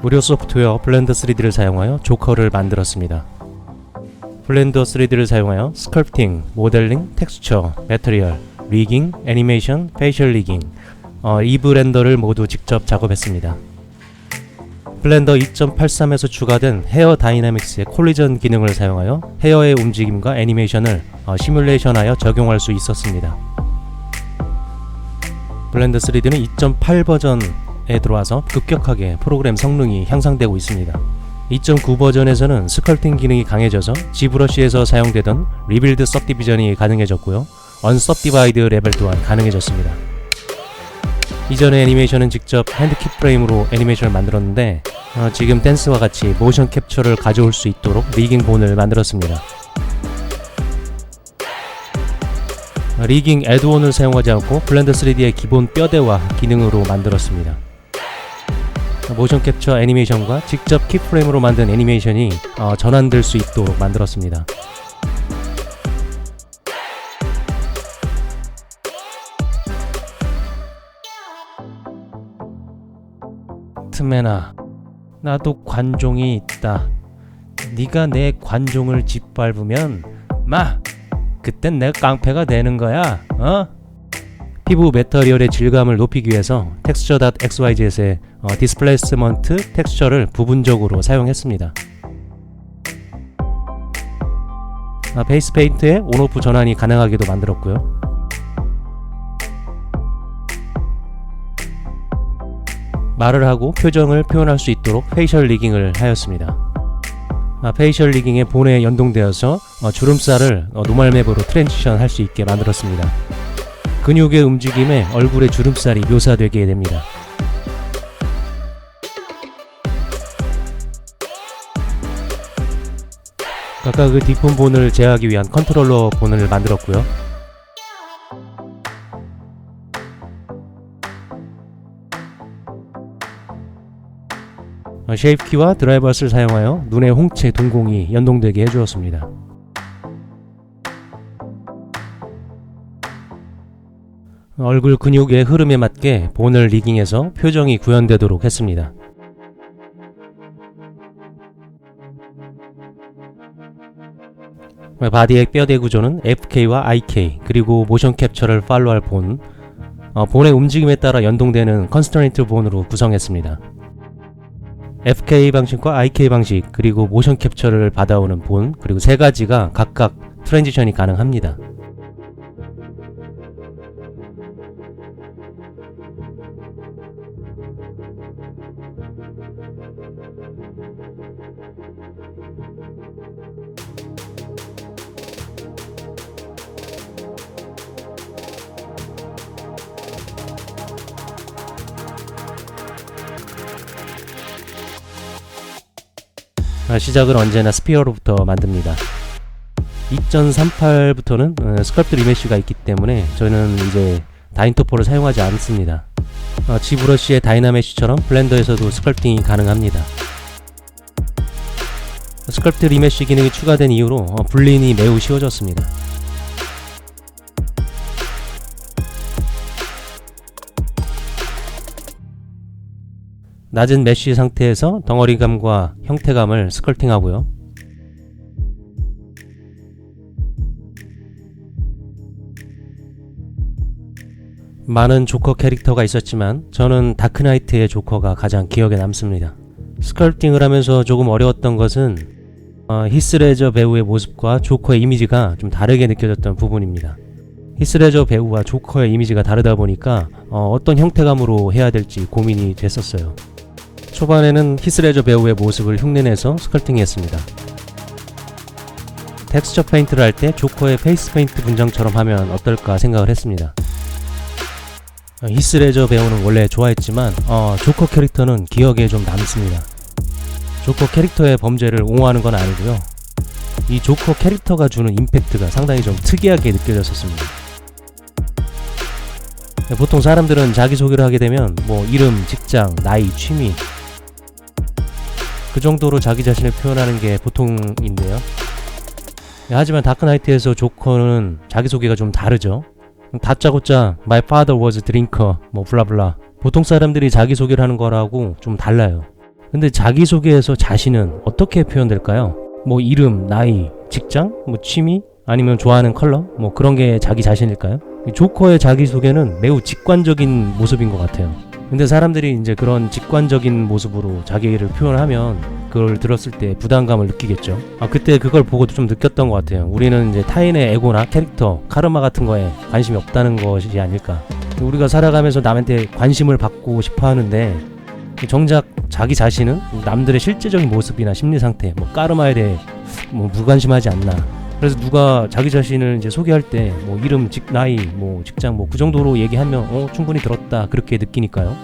무료 소프트웨어 블렌더 3D를 사용하여 조커를 만들었습니다. 블렌더 3D를 사용하여 스컬프팅, 모델링, 텍스처, 매터리얼, 리깅, 애니메이션, 페이셜 리깅, 이 블렌더를 모두 직접 작업했습니다. 블렌더 2.83에서 추가된 헤어 다이나믹스의 콜리전 기능을 사용하여 헤어의 움직임과 애니메이션을 시뮬레이션하여 적용할 수 있었습니다. 블렌더 3D는 2.8 버전에 들어와서 급격하게 프로그램 성능이 향상되고 있습니다. 2.9 버전에서는 스컬팅 기능이 강해져서 지브러시에서 사용되던 리빌드 सब디비전이 가능해졌고요. 언서브디바이드 레벨 또한 가능해졌습니다. 이전의 애니메이션은 직접 핸드 킥프레임으로 애니메이션을 만들었는데 지금 댄스와 같이 모션 캡처를 가져올 수 있도록 리깅 본을 만들었습니다. 리깅 애드온을 사용하지 않고 블렌더 3D의 기본 뼈대와 기능으로 만들었습니다. 모션 캡처 애니메이션과 직접 킥프레임으로 만든 애니메이션이 전환될 수 있도록 만들었습니다. 트맨아, 나도 관종이 있다. 네가 내 관종을 짓밟으면 그땐 내가 깡패가 되는 거야. 피부 매터리얼의 질감을 높이기 위해서 texture.xyz의 디스플레이스먼트 텍스처를 부분적으로 사용했습니다. 베이스 페인트의 온오프 전환이 가능하게도 만들었고요. 말을 하고 표정을 표현할 수 있도록 페이셜 리깅을 하였습니다. 페이셜 리깅의 본에 연동되어서 주름살을 노멀 맵으로 트랜지션 할 수 있게 만들었습니다. 근육의 움직임에 얼굴의 주름살이 묘사되게 됩니다. 각각 그 뒷본 본을 제어하기 위한 컨트롤러 본을 만들었고요. 쉐이프 키와 드라이버스를 사용하여 눈의 홍채 동공이 연동되게 해주었습니다. 얼굴 근육의 흐름에 맞게 본을 리깅해서 표정이 구현되도록 했습니다. 바디의 뼈대 구조는 FK와 IK 그리고 모션 캡처를 팔로우할 본의 움직임에 따라 연동되는 컨스트레인트 본으로 구성했습니다. FK 방식과 IK 방식 그리고 모션 캡처를 받아오는 본 그리고 세 가지가 각각 트랜지션이 가능합니다. 시작은 언제나 스피어로부터 만듭니다. 2.38부터는 스컬프트 리메쉬가 있기 때문에 저는 이제 다인토포를 사용하지 않습니다. 지브러시의 다이나메쉬처럼 블렌더에서도 스컬프팅이 가능합니다. 스컬프트 리메쉬 기능이 추가된 이후로 분린이 매우 쉬워졌습니다. 낮은 메쉬 상태에서 덩어리감과 형태감을 스컬팅하고요. 많은 조커 캐릭터가 있었지만 저는 다크나이트의 조커가 가장 기억에 남습니다. 스컬팅을 하면서 조금 어려웠던 것은 히스레저 배우의 모습과 조커의 이미지가 좀 다르게 느껴졌던 부분입니다. 히스레저 배우와 조커의 이미지가 다르다 보니까 어떤 형태감으로 해야 될지 고민이 됐었어요. 초반에는 히스레저 배우의 모습을 흉내내서 스컬팅했습니다. 텍스처 페인트를 할 때 조커의 페이스 페인트 분장처럼 하면 어떨까 생각을 했습니다. 히스레저 배우는 원래 좋아했지만 조커 캐릭터는 기억에 좀 남습니다. 조커 캐릭터의 범죄를 옹호하는 건 아니고요. 이 조커 캐릭터가 주는 임팩트가 상당히 좀 특이하게 느껴졌었습니다. 보통 사람들은 자기소개를 하게 되면 이름, 직장, 나이, 취미 그 정도로 자기 자신을 표현하는 게 보통인데요. 하지만 다크나이트에서 조커는 자기소개가 좀 다르죠. 다짜고짜 My father was a drinker 뭐 블라블라. 보통 사람들이 자기소개를 하는 거라고 좀 달라요. 근데 자기소개에서 자신은 어떻게 표현될까요? 뭐 이름, 나이, 직장, 뭐 취미, 아니면 좋아하는 컬러, 뭐 그런 게 자기 자신일까요? 조커의 자기소개는 매우 직관적인 모습인 것 같아요. 근데 사람들이 이제 그런 직관적인 모습으로 자기를 표현하면 그걸 들었을 때 부담감을 느끼겠죠. 그때 그걸 보고도 좀 느꼈던 것 같아요. 우리는 이제 타인의 에고나 캐릭터, 카르마 같은 거에 관심이 없다는 것이 아닐까. 우리가 살아가면서 남한테 관심을 받고 싶어 하는데 정작 자기 자신은 남들의 실제적인 모습이나 심리 상태, 뭐 까르마에 대해 뭐 무관심하지 않나. 그래서 누가 자기 자신을 이제 소개할 때 뭐 이름, 나이, 뭐 직장 뭐 그 정도로 얘기하면 충분히 들었다 그렇게 느끼니까요.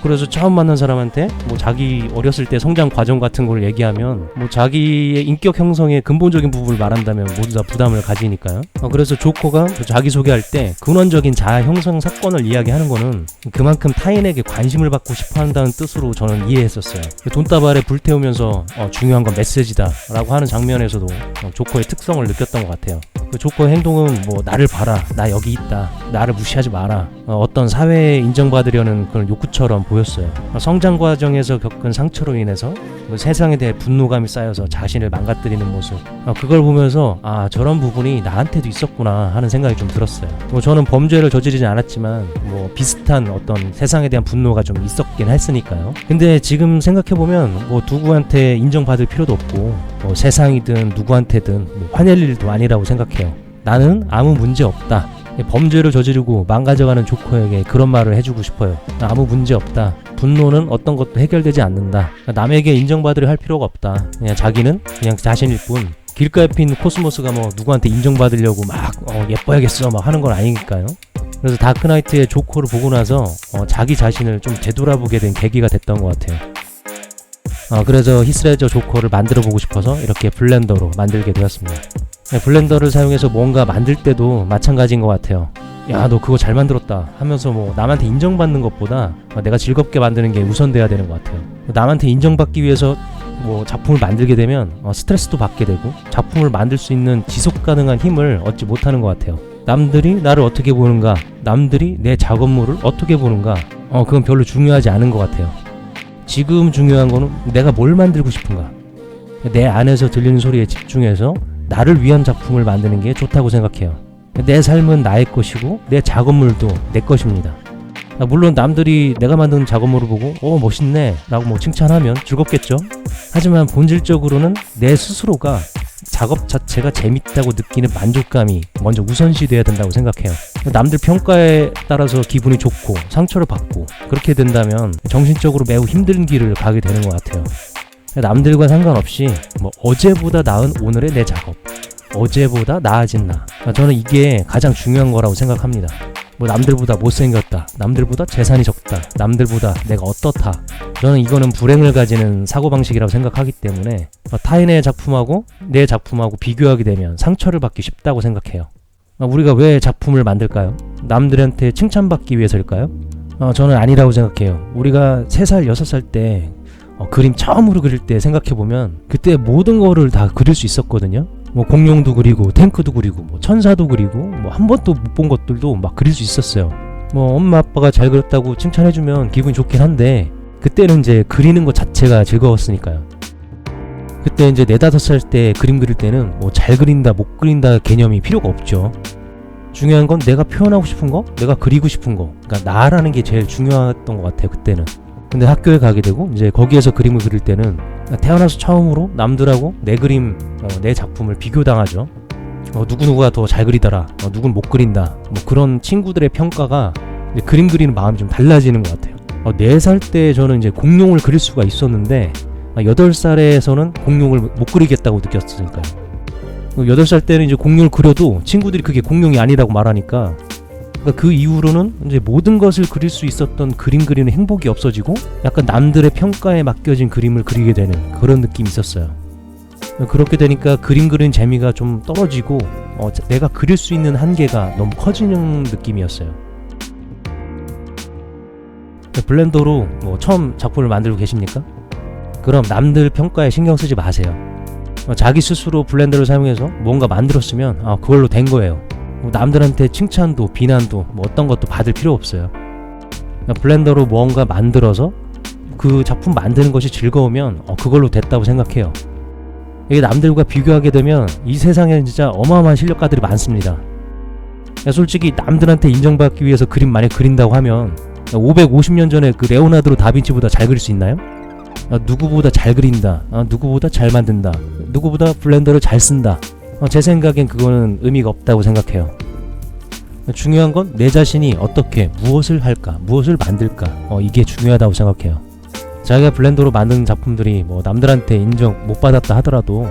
그래서 처음 만난 사람한테 뭐 자기 어렸을 때 성장 과정 같은 걸 얘기하면 뭐 자기의 인격 형성의 근본적인 부분을 말한다면 모두 다 부담을 가지니까요. 그래서 조커가 자기 소개할 때 근원적인 자아 형성 사건을 이야기하는 거는 그만큼 타인에게 관심을 받고 싶어 한다는 뜻으로 저는 이해했었어요. 돈다발에 불태우면서 중요한 건 메시지다 라고 하는 장면에서도 조커의 특성을 느꼈던 것 같아요. 그 조커의 행동은 뭐 나를 봐라, 나 여기 있다, 나를 무시하지 마라, 어떤 사회에 인정받으려는 그런 욕구처럼 보였어요. 성장 과정에서 겪은 상처로 인해서 뭐 세상에 대해 분노감이 쌓여서 자신을 망가뜨리는 모습, 그걸 보면서 저런 부분이 나한테도 있었구나 하는 생각이 좀 들었어요. 뭐 저는 범죄를 저지르지 않았지만 뭐 비슷한 어떤 세상에 대한 분노가 좀 있었긴 했으니까요. 근데 지금 생각해보면 뭐 누구한테 인정받을 필요도 없고 뭐 세상이든 누구한테든 뭐 화낼 일도 아니라고 생각해요. 나는 아무 문제 없다. 범죄를 저지르고 망가져가는 조커에게 그런 말을 해주고 싶어요. 아무 문제 없다. 분노는 어떤 것도 해결되지 않는다. 남에게 인정받으려 할 필요가 없다. 그냥 자기는 그냥 자신일 뿐. 길가에 핀 코스모스가 뭐 누구한테 인정받으려고 막 예뻐야겠어 막 하는 건 아니니까요. 그래서 다크나이트의 조커를 보고 나서 자기 자신을 좀 되돌아보게 된 계기가 됐던 것 같아요. 그래서 히스레저 조커를 만들어 보고 싶어서 이렇게 블렌더로 만들게 되었습니다. 블렌더를 사용해서 뭔가 만들 때도 마찬가지인 것 같아요. 야, 너 그거 잘 만들었다 하면서 뭐 남한테 인정받는 것보다 내가 즐겁게 만드는 게 우선돼야 되는 것 같아요. 남한테 인정받기 위해서 뭐 작품을 만들게 되면 스트레스도 받게 되고 작품을 만들 수 있는 지속 가능한 힘을 얻지 못하는 것 같아요. 남들이 나를 어떻게 보는가, 남들이 내 작업물을 어떻게 보는가, 그건 별로 중요하지 않은 것 같아요. 지금 중요한 거는 내가 뭘 만들고 싶은가, 내 안에서 들리는 소리에 집중해서 나를 위한 작품을 만드는 게 좋다고 생각해요. 내 삶은 나의 것이고 내 작업물도 내 것입니다. 물론 남들이 내가 만든 작업물을 보고 멋있네 라고 뭐 칭찬하면 즐겁겠죠. 하지만 본질적으로는 내 스스로가 작업 자체가 재밌다고 느끼는 만족감이 먼저 우선시돼야 된다고 생각해요. 남들 평가에 따라서 기분이 좋고 상처를 받고 그렇게 된다면 정신적으로 매우 힘든 길을 가게 되는 것 같아요. 남들과 상관없이 뭐 어제보다 나은 오늘의 내 작업, 어제보다 나아진 나, 저는 이게 가장 중요한 거라고 생각합니다. 뭐 남들보다 못생겼다, 남들보다 재산이 적다, 남들보다 내가 어떻다, 저는 이거는 불행을 가지는 사고방식이라고 생각하기 때문에 타인의 작품하고 내 작품하고 비교하게 되면 상처를 받기 쉽다고 생각해요. 우리가 왜 작품을 만들까요? 남들한테 칭찬받기 위해서일까요? 저는 아니라고 생각해요. 우리가 3살, 6살 때 그림 처음으로 그릴 때 생각해보면 그때 모든 거를 다 그릴 수 있었거든요. 뭐 공룡도 그리고 탱크도 그리고 뭐 천사도 그리고 뭐 한 번도 못 본 것들도 막 그릴 수 있었어요. 뭐 엄마 아빠가 잘 그렸다고 칭찬해주면 기분이 좋긴 한데 그때는 이제 그리는 것 자체가 즐거웠으니까요. 그때 이제 4-5살 때 그림 그릴 때는 뭐 잘 그린다 못 그린다 개념이 필요가 없죠. 중요한 건 내가 표현하고 싶은 거, 내가 그리고 싶은 거, 그러니까 나라는 게 제일 중요했던 것 같아요 그때는. 근데 학교에 가게 되고 이제 거기에서 그림을 그릴 때는 태어나서 처음으로 남들하고 내 그림, 내 작품을 비교당하죠. 누구누구가 더 잘 그리더라, 누군 못 그린다, 뭐 그런 친구들의 평가가 이제 그림 그리는 마음이 좀 달라지는 것 같아요. 4살 때 저는 이제 공룡을 그릴 수가 있었는데 8살에서는 공룡을 못 그리겠다고 느꼈으니까요. 8살 때는 이제 공룡을 그려도 친구들이 그게 공룡이 아니라고 말하니까 그 이후로는 이제 모든 것을 그릴 수 있었던 그림 그리는 행복이 없어지고 약간 남들의 평가에 맡겨진 그림을 그리게 되는 그런 느낌이 있었어요. 그렇게 되니까 그림 그리는 재미가 좀 떨어지고 내가 그릴 수 있는 한계가 너무 커지는 느낌이었어요. 블렌더로 뭐 처음 작품을 만들고 계십니까? 그럼 남들 평가에 신경 쓰지 마세요. 자기 스스로 블렌더를 사용해서 뭔가 만들었으면 그걸로 된 거예요. 뭐 남들한테 칭찬도 비난도 뭐 어떤 것도 받을 필요 없어요. 그냥 블렌더로 뭔가 만들어서 그 작품 만드는 것이 즐거우면 그걸로 됐다고 생각해요. 이게 남들과 비교하게 되면 이 세상에 진짜 어마어마한 실력가들이 많습니다. 솔직히 남들한테 인정받기 위해서 그림 많이 그린다고 하면 550년 전에 그 레오나르도 다빈치보다 잘 그릴 수 있나요? 누구보다 잘 그린다, 누구보다 잘 만든다, 누구보다 블렌더를 잘 쓴다. 제 생각엔 그거는 의미가 없다고 생각해요. 중요한 건 내 자신이 어떻게 무엇을 할까, 무엇을 만들까, 이게 중요하다고 생각해요. 자기가 블렌더로 만든 작품들이 뭐 남들한테 인정 못 받았다 하더라도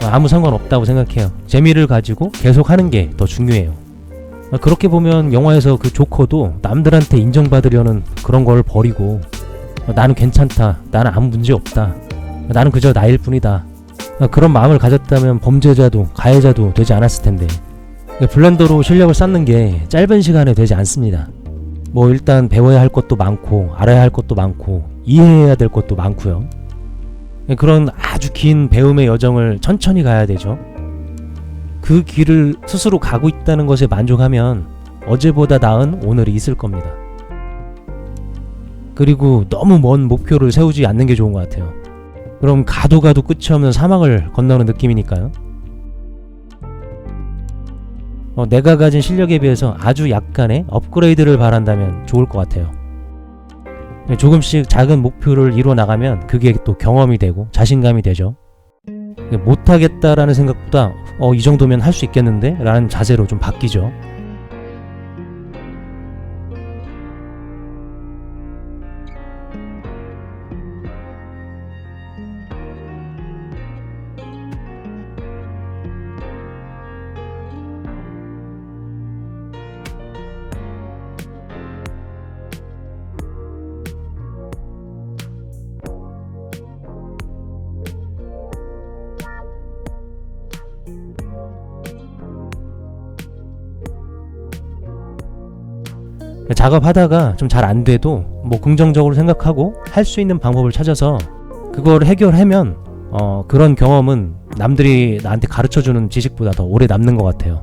아무 상관없다고 생각해요. 재미를 가지고 계속 하는 게 더 중요해요. 그렇게 보면 영화에서 그 조커도 남들한테 인정받으려는 그런 걸 버리고 나는 괜찮다, 나는 아무 문제 없다, 나는 그저 나일 뿐이다, 그런 마음을 가졌다면 범죄자도 가해자도 되지 않았을 텐데. 블렌더로 실력을 쌓는 게 짧은 시간에 되지 않습니다. 뭐 일단 배워야 할 것도 많고 알아야 할 것도 많고 이해해야 될 것도 많고요. 그런 아주 긴 배움의 여정을 천천히 가야 되죠. 그 길을 스스로 가고 있다는 것에 만족하면 어제보다 나은 오늘이 있을 겁니다. 그리고 너무 먼 목표를 세우지 않는 게 좋은 것 같아요. 그럼 가도 끝이 없는 사막을 건너는 느낌이니까요. 내가 가진 실력에 비해서 아주 약간의 업그레이드를 바란다면 좋을 것 같아요. 조금씩 작은 목표를 이루어 나가면 그게 또 경험이 되고 자신감이 되죠. 못하겠다라는 생각보다 이 정도면 할 수 있겠는데? 라는 자세로 좀 바뀌죠. 작업하다가 좀 잘 안 돼도 뭐 긍정적으로 생각하고 할 수 있는 방법을 찾아서 그걸 해결하면 그런 경험은 남들이 나한테 가르쳐주는 지식보다 더 오래 남는 것 같아요.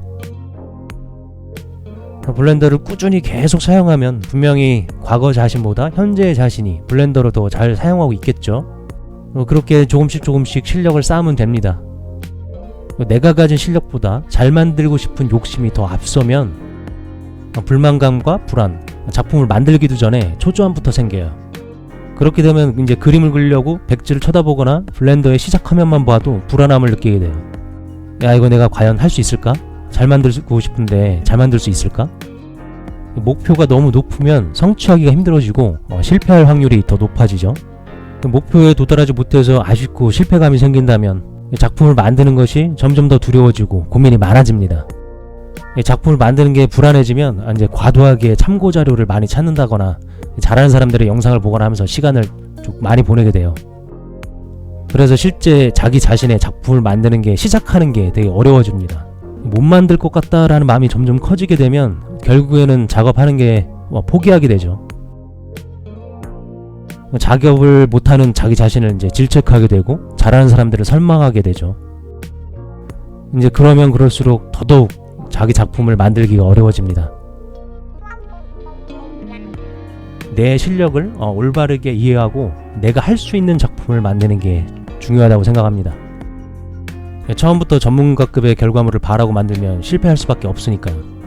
블렌더를 꾸준히 계속 사용하면 분명히 과거 자신보다 현재의 자신이 블렌더를 더 잘 사용하고 있겠죠. 그렇게 조금씩 실력을 쌓으면 됩니다. 내가 가진 실력보다 잘 만들고 싶은 욕심이 더 앞서면 불만감과 불안, 작품을 만들기도 전에 초조함부터 생겨요. 그렇게 되면 이제 그림을 그리려고 백지를 쳐다보거나 블렌더의 시작 화면만 봐도 불안함을 느끼게 돼요. 야, 이거 내가 과연 할 수 있을까? 잘 만들고 싶은데 잘 만들 수 있을까? 목표가 너무 높으면 성취하기가 힘들어지고 실패할 확률이 더 높아지죠. 목표에 도달하지 못해서 아쉽고 실패감이 생긴다면 작품을 만드는 것이 점점 더 두려워지고 고민이 많아집니다. 작품을 만드는 게 불안해지면 이제 과도하게 참고 자료를 많이 찾는다거나 잘하는 사람들의 영상을 보거나 하면서 시간을 좀 많이 보내게 돼요. 그래서 실제 자기 자신의 작품을 만드는 게 시작하는 게 되게 어려워집니다. 못 만들 것 같다라는 마음이 점점 커지게 되면 결국에는 작업하는 게 포기하게 되죠. 작업을 못하는 자기 자신을 이제 질책하게 되고 잘하는 사람들을 설망하게 되죠. 이제 그러면 그럴수록 더더욱 자기 작품을 만들기가 어려워집니다. 내 실력을 올바르게 이해하고 내가 할 수 있는 작품을 만드는 게 중요하다고 생각합니다. 처음부터 전문가급의 결과물을 바라고 만들면 실패할 수밖에 없으니까요.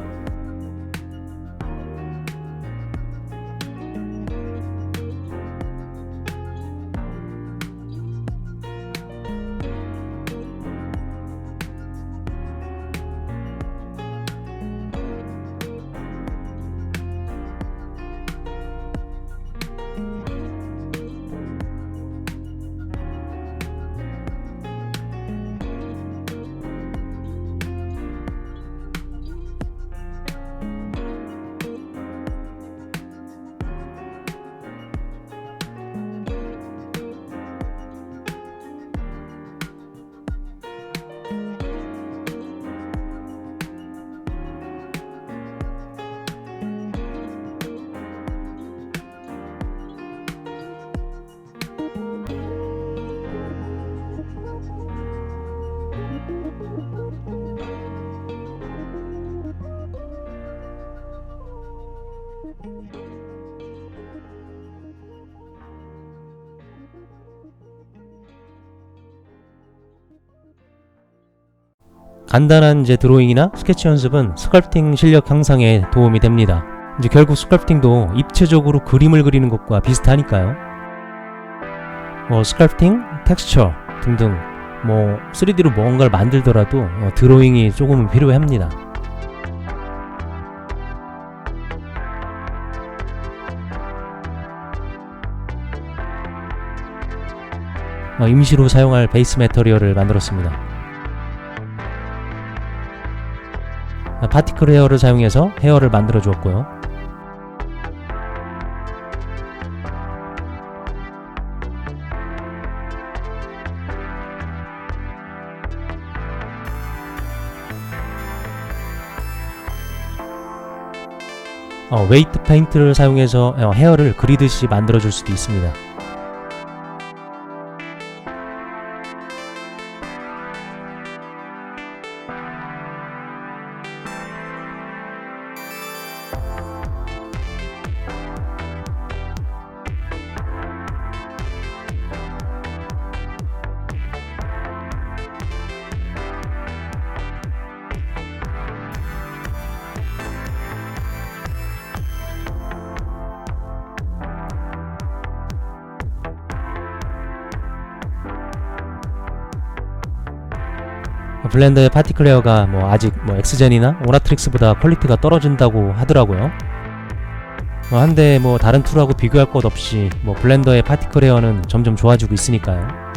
간단한 이제 드로잉이나 스케치 연습은 스컬프팅 실력 향상에 도움이 됩니다. 이제 결국 스컬프팅도 입체적으로 그림을 그리는 것과 비슷하니까요. 스컬프팅, 텍스처 등등 3D로 뭔가를 만들더라도 드로잉이 조금은 필요합니다. 임시로 사용할 베이스 매터리얼을 만들었습니다. 파티클 헤어를 사용해서 헤어를 만들어 주었고요. 웨이트 페인트를 사용해서 헤어를 그리듯이 만들어 줄 수도 있습니다. 블렌더의 파티클 헤어가 아직 엑스젠이나 오나트릭스보다 퀄리티가 떨어진다고 하더라고요. 한데 다른 툴하고 비교할 것 없이 블렌더의 파티클 헤어는 점점 좋아지고 있으니까요.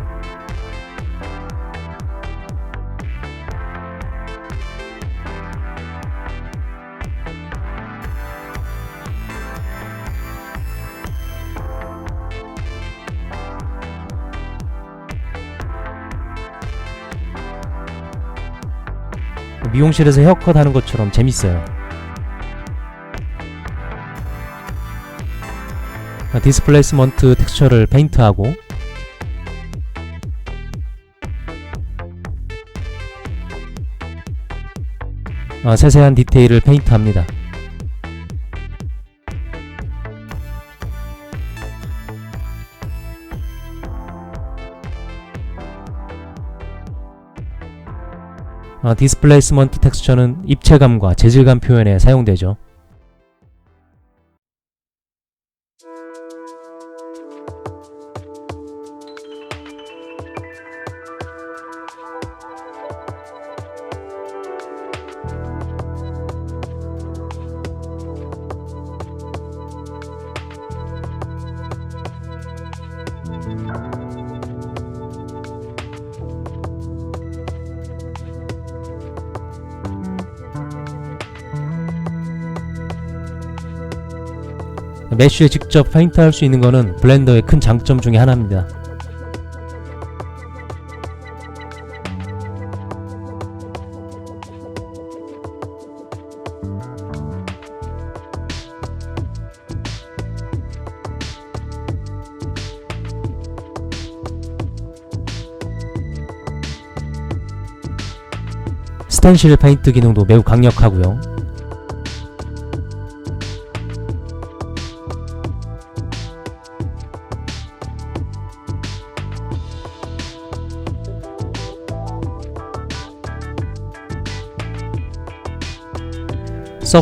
미용실에서 헤어컷 하는 것처럼 재밌어요. 디스플레이스먼트 텍스처를 페인트하고 세세한 디테일을 페인트합니다. 디스플레이스먼트 텍스처는 입체감과 재질감 표현에 사용되죠. 메쉬에 직접 페인트할 수 있는 것은 블렌더의 큰 장점 중에 하나입니다. 스텐실 페인트 기능도 매우 강력하고요.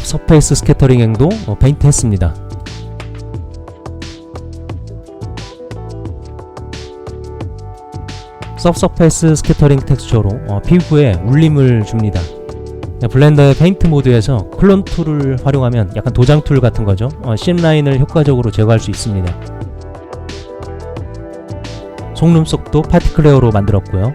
서페이스 스캐터링행도 페인트했습니다. 서페이스 스캐터링 텍스처로 피부에 울림을 줍니다. 블렌더의 페인트 모드에서 클론 툴을 활용하면 약간 도장 툴 같은 거죠. 심라인을 효과적으로 제거할 수 있습니다. 속눈썹도 파티클 헤어로 만들었고요.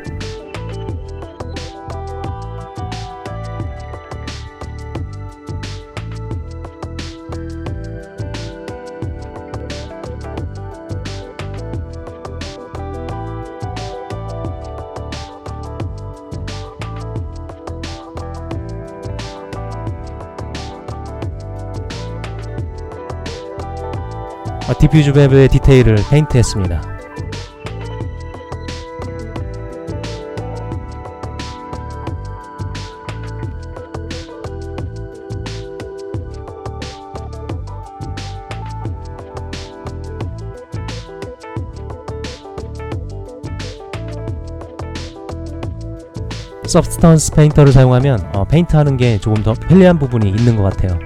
디퓨즈 밸브의 디테일을 페인트했습니다. 서브스턴스 페인터를 사용하면 페인트 하는 게 조금 더 편리한 부분이 있는 것 같아요.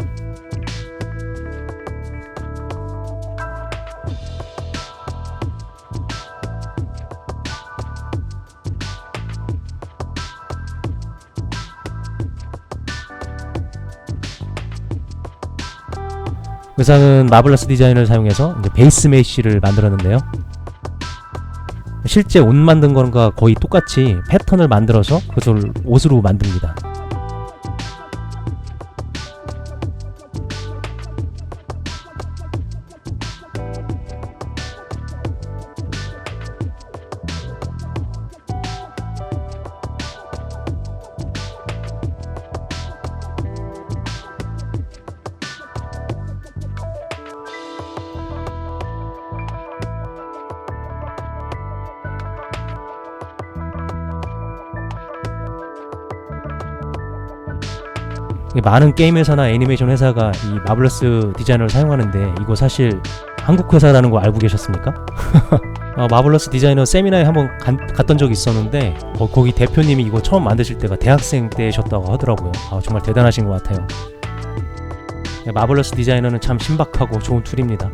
의상은 마블러스 디자인을 사용해서 이제 베이스 메쉬를 만들었는데요. 실제 옷 만든 거과 거의 똑같이 패턴을 만들어서 그것을 옷으로 만듭니다. 많은 게임 회사나 애니메이션 회사가 이 마블러스 디자이너를 사용하는데 이거 사실 한국 회사라는 거 알고 계셨습니까? 마블러스 디자이너 세미나에 한번 갔던 적이 있었는데 거기 대표님이 이거 처음 만드실 때가 대학생 때셨다고 하더라고요. 정말 대단하신 것 같아요. 마블러스 디자이너는 참 신박하고 좋은 툴입니다.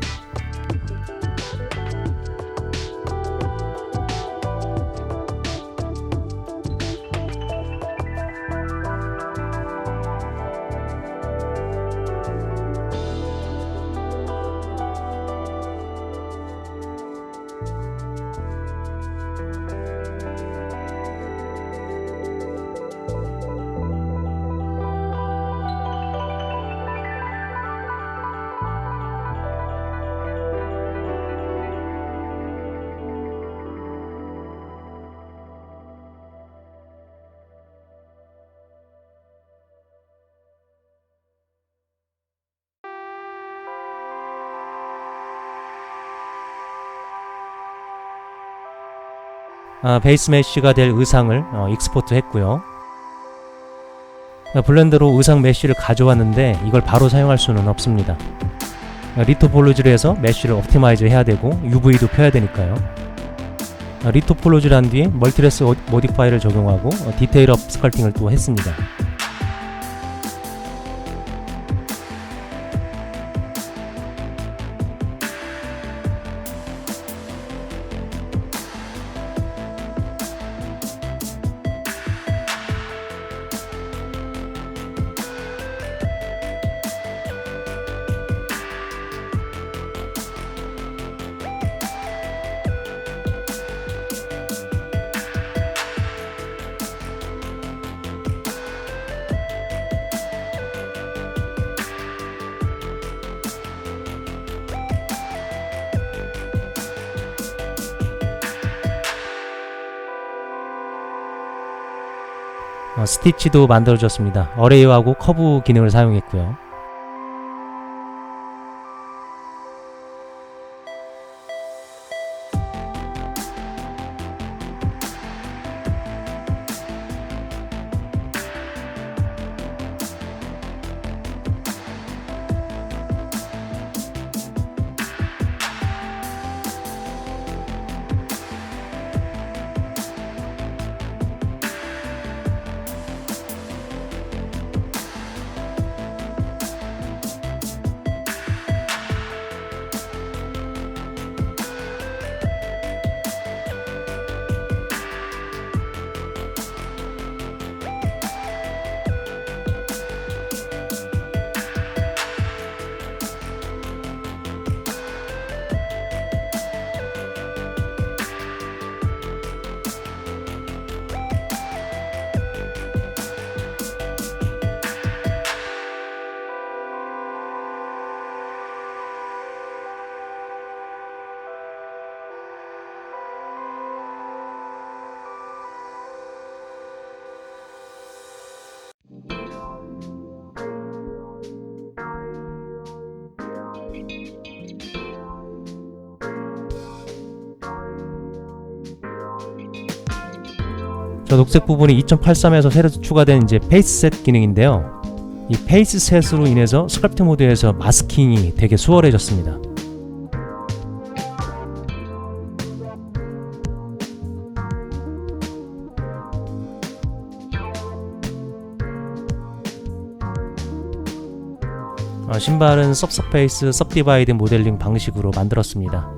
베이스 메쉬가 될 의상을 익스포트 했고요. 블렌더로 의상 메쉬를 가져왔는데 이걸 바로 사용할 수는 없습니다. 리토폴로지를 해서 메쉬를 옵티마이즈 해야 되고 UV도 펴야 되니까요. 리토폴로지를 한 뒤에 멀티레스 모디파이를 적용하고 디테일 업 스컬팅을 또 했습니다. 스티치도 만들어졌습니다. 어레이하고 커브 기능을 사용했고요. 저 녹색 부분이 2.83에서 새로 추가된 이제 페이스셋 기능인데요. 이 페이스셋으로 인해서 스크립트 모드에서 마스킹이 되게 수월해졌습니다. 신발은 subsurface subdivide 모델링 방식으로 만들었습니다.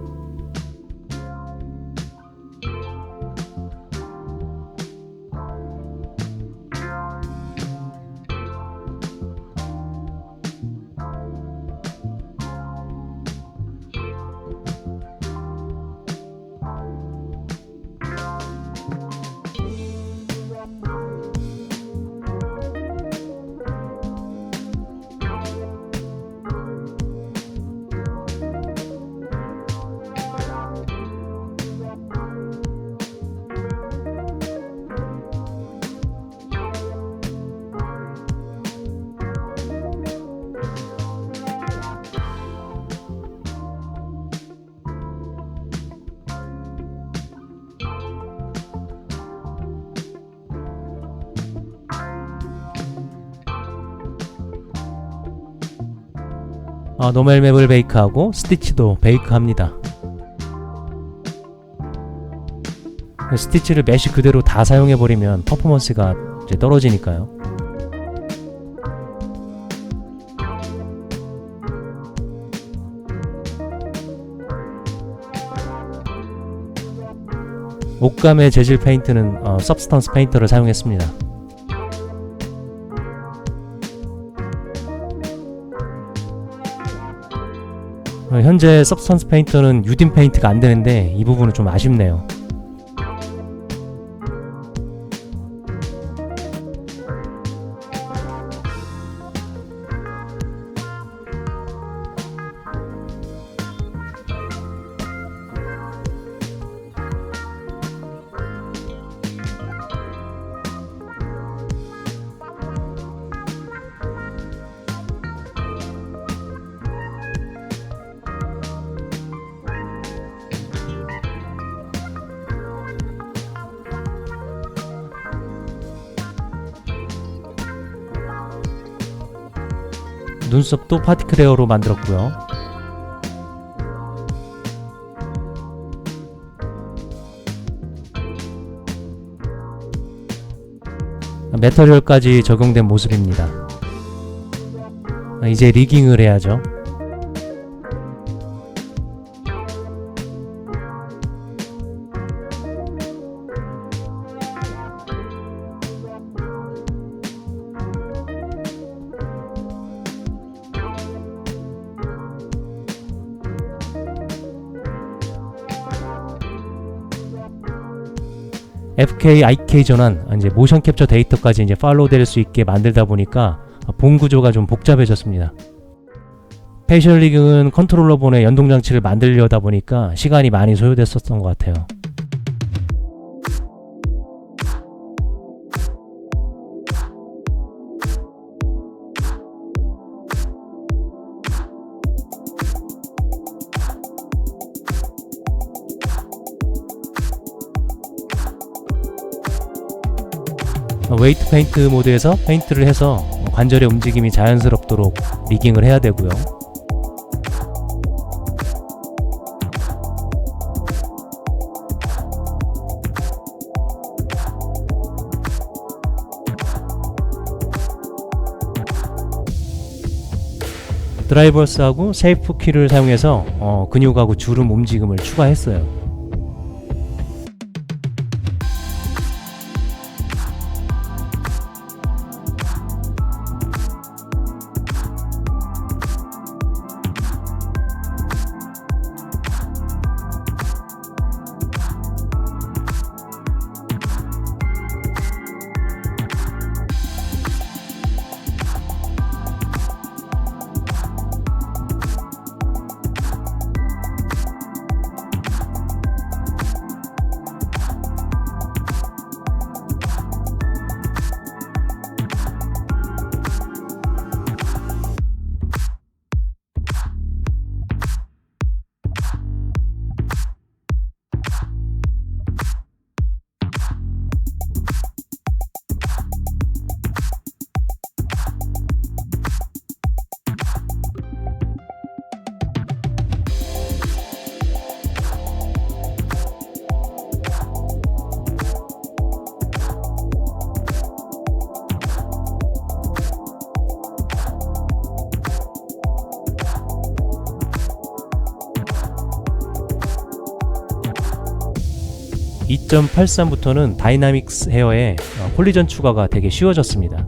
노멀 맵을 베이크하고 스티치도 베이크합니다. 스티치를 메쉬 그대로 다 사용해버리면 퍼포먼스가 이제 떨어지니까요. 옷감의 재질 페인트는 서브스턴스 페인터를 사용했습니다. 현재 서브스턴스 페인터는 유딘 페인트가 안되는데 이 부분은 좀 아쉽네요. 눈썹도 파티클 에어로 만들었고요. 매터리얼까지 적용된 모습입니다. 이제 리깅을 해야죠. FK, IK 전환, 이제 모션 캡처 데이터까지 이제 팔로우 될 수 있게 만들다 보니까 본 구조가 좀 복잡해졌습니다. 페이셜 리깅은 컨트롤러 본의 연동 장치를 만들려다 보니까 시간이 많이 소요됐었던 것 같아요. 웨이트 페인트 모드에서 페인트를 해서 관절의 움직임이 자연스럽도록 리깅을 해야 되고요. 드라이버스하고 세이프 키를 사용해서 근육하고 주름 움직임을 추가했어요. 2.83부터는 다이나믹스 헤어에 콜리전 추가가 되게 쉬워졌습니다.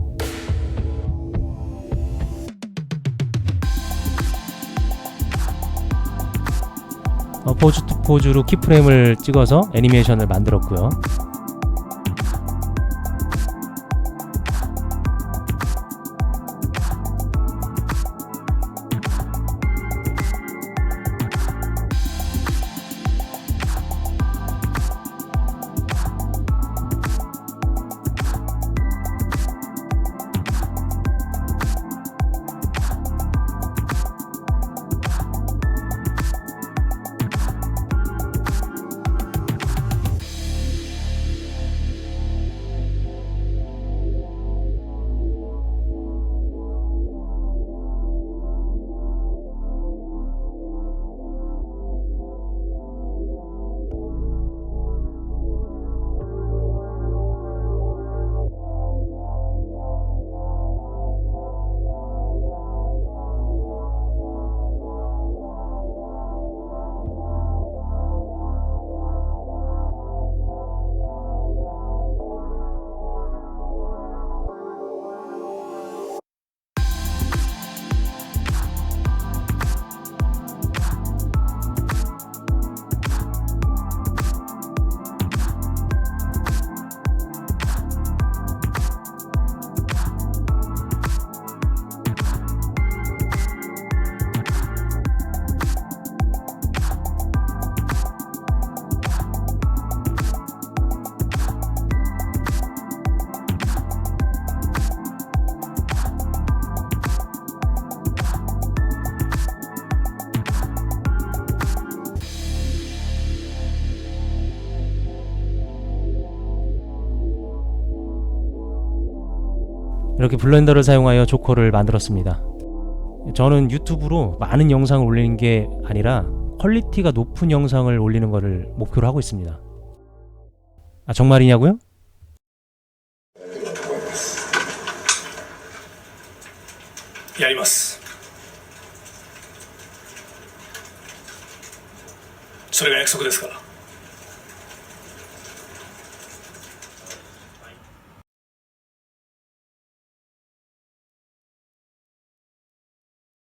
포즈 투 포즈로 키프레임을 찍어서 애니메이션을 만들었고요. 이렇게 블렌더를 사용하여 조커를 만들었습니다. 저는 유튜브로 많은 영상을 올리는 게 아니라 퀄리티가 높은 영상을 올리는 것을 목표로 하고 있습니다. 아, 정말이냐고요? やります。それが約束ですから。